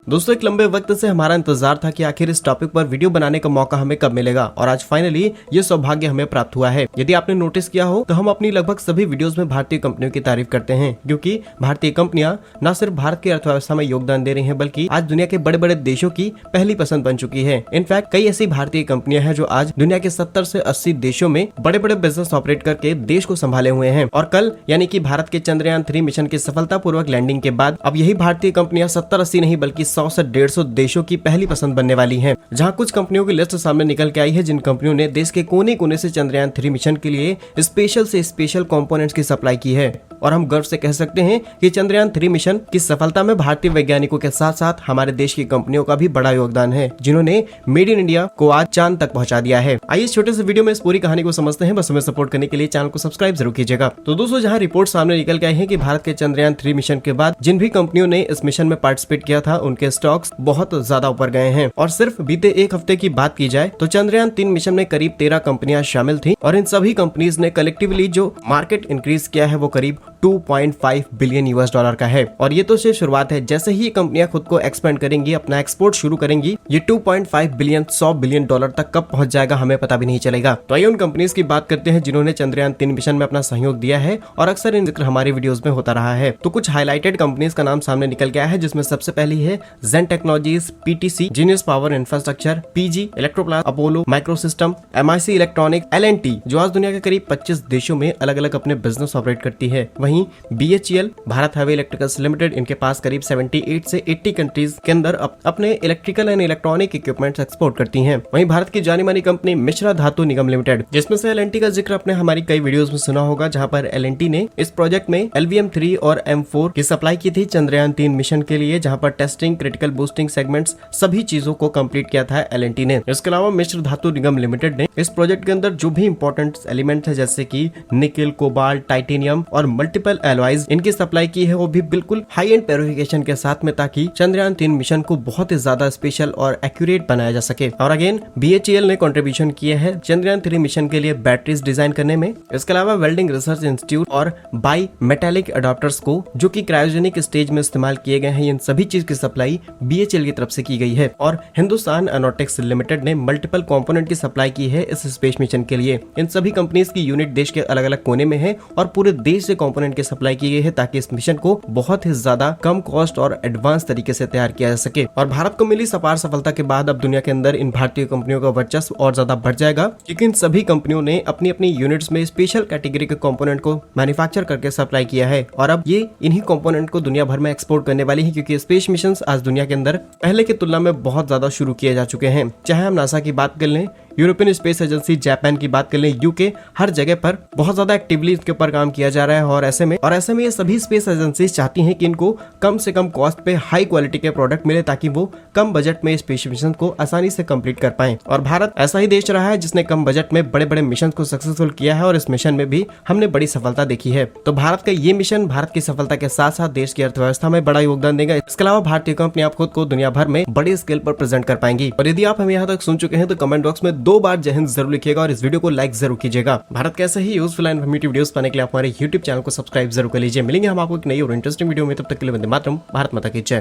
दोस्तों एक लंबे वक्त से हमारा इंतजार था कि आखिर इस टॉपिक पर वीडियो बनाने का मौका हमें कब मिलेगा और आज फाइनली ये सौभाग्य हमें प्राप्त हुआ है। यदि आपने नोटिस किया हो तो हम अपनी लगभग सभी वीडियोस में भारतीय कंपनियों की तारीफ करते हैं, क्योंकि भारतीय कंपनियां न सिर्फ भारत की अर्थव्यवस्था में योगदान दे रही हैं बल्कि आज दुनिया के बड़े बड़े देशों की पहली पसंद बन चुकी है। इनफैक्ट कई ऐसी भारतीय कंपनियां हैं जो आज दुनिया के 70 से 80 देशों में बड़े बड़े बिजनेस ऑपरेट करके देश को संभाले हुए हैं। और कल यानी कि भारत के चंद्रयान 3 मिशन की सफलतापूर्वक लैंडिंग के बाद अब यही भारतीय कंपनियां 70-80 नहीं बल्कि 100 से 150 देशों की पहली पसंद बनने वाली हैं। जहां कुछ कंपनियों की लिस्ट सामने निकल के आई है जिन कंपनियों ने देश के कोने कोने से चंद्रयान 3 मिशन के लिए स्पेशल से स्पेशल कंपोनेंट्स की सप्लाई की है। और हम गर्व से कह सकते हैं कि चंद्रयान 3 मिशन की सफलता में भारतीय वैज्ञानिकों के साथ साथ हमारे देश की कंपनियों का भी बड़ा योगदान है, जिन्होंने मेड इन इंडिया को आज चांद तक पहुंचा दिया है। आइए इस छोटे से वीडियो में इस पूरी कहानी को समझते हैं। बस हमें सपोर्ट करने के लिए चैनल को सब्सक्राइब जरूर कीजिएगा। तो दोस्तों जहां रिपोर्ट सामने निकल के आई है कि भारत के चंद्रयान 3 मिशन के बाद जिन भी कंपनियों ने इस मिशन में पार्टिसिपेट किया था उनके स्टॉक्स बहुत ज्यादा ऊपर गए हैं। और सिर्फ बीते एक हफ्ते की बात की जाए तो चंद्रयान 3 मिशन में करीब 13 कंपनियां शामिल थी और इन सभी कंपनीज ने कलेक्टिवली जो मार्केट इंक्रीज किया है वो करीब 2.5 बिलियन यूएस डॉलर का है। और ये तो सिर्फ शुरुआत है, जैसे ही ये कंपनियां खुद को एक्सपेंड करेंगी, अपना एक्सपोर्ट शुरू करेंगी, ये 2.5 बिलियन 100 बिलियन डॉलर तक कब पहुंच जाएगा हमें पता भी नहीं चलेगा। तो आइए उन कंपनीज की बात करते हैं जिन्होंने चंद्रयान 3 मिशन में अपना सहयोग दिया है और अक्सर इन जिक्र हमारी वीडियोस में होता रहा है। तो कुछ हाईलाइटेड कंपनीज का नाम सामने निकल गया है, जिसमें सबसे पहली है Zen technologies, PTC, Genus power infrastructure, PG, electroplast, Apollo, microsystem, MIC electronic, LNT, जो आज दुनिया के करीब 25 देशों में अलग अलग अपने बिजनेस ऑपरेट करती है। वहीं BHEL, Bharat heavy electricals limited, इनके पास करीब 78 से 80 कंट्रीज के अंदर अपने electrical and electronic equipments export करती हैं। वहीं भारत की जानी मानी कंपनी मिश्रा धातु निगम लिमिटेड, जिसमें से एलएनटी का जिक्र आपने हमारी कई वीडियोस में सुना होगा, जहां पर एलएनटी ने इस प्रोजेक्ट में LVM-3 और M4 की सप्लाई की थी चंद्रयान 3 मिशन के लिए, जहां पर टेस्टिंग, क्रिटिकल बूस्टिंग सेगमेंट्स सभी चीजों को कंप्लीट किया था एलएनटी ने। इसके अलावा मिश्र धातु निगम लिमिटेड ने इस प्रोजेक्ट के अंदर जो भी इंपॉर्टेंट एलिमेंट है जैसे कि निकेल, कोबाल्ट, टाइटेनियम और मल्टीपल एलॉयज, इनकी सप्लाई की है, वो भी बिल्कुल हाई एंड प्योरिफिकेशन के साथ में, ताकि चंद्रयान 3 मिशन को बहुत ही ज्यादा स्पेशल और एक्यूरेट बनाया जा सके। और अगेन बीएचईएल ने कंट्रीब्यूशन किया है चंद्रयान 3 मिशन के लिए बैटरीज डिजाइन करने में। इसके अलावा वेल्डिंग रिसर्च इंस्टीट्यूट और बाई मेटालिक अडॉप्टर्स को जो कि क्रायोजेनिक स्टेज में इस्तेमाल किए गए हैं, इन सभी चीज की सप्लाई बीएचईएल की तरफ से की गई है। और हिंदुस्तान एरोनॉटिक्स लिमिटेड ने मल्टीपल कंपोनेंट की सप्लाई की है इस स्पेस मिशन के लिए। इन सभी कंपनीज की यूनिट देश के अलग अलग कोने में है और पूरे देश से कंपोनेंट की सप्लाई की गई है, ताकि इस मिशन को बहुत ही ज्यादा कम कॉस्ट और एडवांस तरीके से तैयार किया जा सके। और भारत को मिली अपार सफलता के बाद अब दुनिया के अंदर इन भारतीय कंपनियों का वर्चस्व और ज्यादा बढ़ जाएगा, क्योंकि इन सभी कंपनियों ने अपनी अपनी यूनिट्स में स्पेशल कैटेगरी के कंपोनेंट को मैन्युफैक्चर करके सप्लाई किया है। और अब ये इन्हीं कंपोनेंट को दुनिया भर में एक्सपोर्ट करने वाली है, क्योंकि स्पेस मिशन आज दुनिया के अंदर पहले की तुलना में बहुत ज्यादा शुरू किए जा चुके हैं। चाहे हम नासा की बात कर लें, यूरोपियन स्पेस एजेंसी, जापान की बात कर लें, यूके, हर जगह पर बहुत ज्यादा एक्टिवली इसके ऊपर काम किया जा रहा है। और ऐसे में ये सभी स्पेस एजेंसी चाहती हैं कि इनको कम से कम कॉस्ट पे हाई क्वालिटी के प्रोडक्ट मिले, ताकि वो कम बजट में स्पेस मिशन को आसानी से कंप्लीट कर पाएं। और भारत ऐसा ही देश रहा है जिसने कम बजट में बड़े बड़े मिशन को सक्सेसफुल किया है, और इस मिशन में भी हमने बड़ी सफलता देखी है। तो भारत का ये मिशन भारत की सफलता के साथ साथ देश की अर्थव्यवस्था में बड़ा योगदान देगा। इसके अलावा भारतीय कंपनी आप खुद को दुनिया भर में बड़े स्केल पर प्रेजेंट कर पाएंगी। और यदि आप हमें यहाँ तक सुन चुके हैं तो कमेंट बॉक्स में 2 बार जय हिंद जरूर लिखिएगा और इस वीडियो को लाइक जरूर कीजिएगा। भारत के ऐसे ही यूजफुल एंड इन्फॉर्मेटिव वीडियोस पाने के लिए आप हमारे YouTube चैनल को सब्सक्राइब जरूर कर लीजिए। मिलेंगे हम आपको एक नई और इंटरेस्टिंग वीडियो में, तब तक के लिए वंदे मातरम, भारत माता की जय।